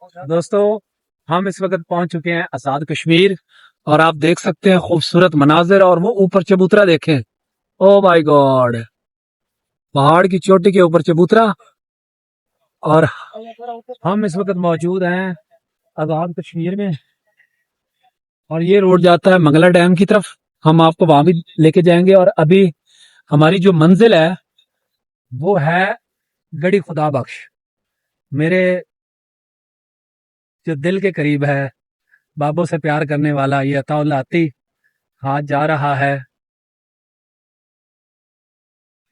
दोस्तों, हम इस वक्त पहुंच चुके हैं आजाद कश्मीर और आप देख सकते हैं खूबसूरत मनाजिर। और वो ऊपर चबूतरा देखें। ओ माय गॉड, पहाड़ की चोटी के ऊपर चबूतरा। और हम इस वक्त मौजूद हैं आजाद कश्मीर में। और ये रोड जाता है मंगला डैम की तरफ। हम आपको वहां भी लेके जाएंगे। और अभी हमारी जो मंजिल है वो है गड़ी खुदा बख्श, मेरे जो दिल के करीब है, बाबों से प्यार करने वाला ये अताउल्ला आती हाथ जा रहा है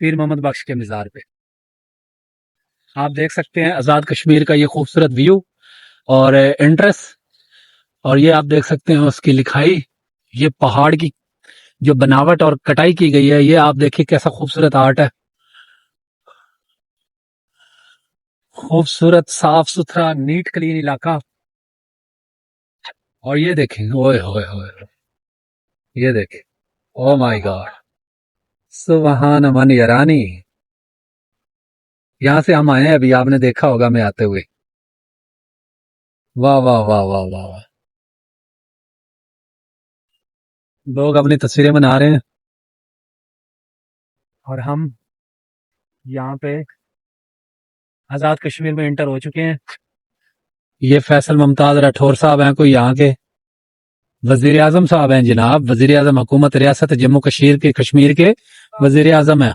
पीर मोहम्मद बख्श के मज़ार पे। आप देख सकते हैं आज़ाद कश्मीर का ये खूबसूरत व्यू और एंट्रेंस। और ये आप देख सकते हैं उसकी लिखाई, ये पहाड़ की जो बनावट और कटाई की गई है, ये आप देखिए कैसा खूबसूरत आर्ट है। खूबसूरत, साफ सुथरा, नीट क्लीन इलाका। और ये देखें, ओए होए होए, ये देखें, ओ माय गॉड, सुबहान मन यरानी। यहाँ से हम आए हैं अभी, आपने देखा होगा मैं आते हुए। वाह वाह वाह वाह वाह वाह। लोग अपनी तस्वीरें बना रहे हैं और हम यहाँ पे आजाद कश्मीर में एंटर हो चुके हैं। ये फैसल मुमताज राठौर साहब हैं, कोई यहाँ के वजीर आजम साहब हैं जनाब। वजीर आजम हुकूमत रियासत जम्मू कश्मीर के वजीर आजम है।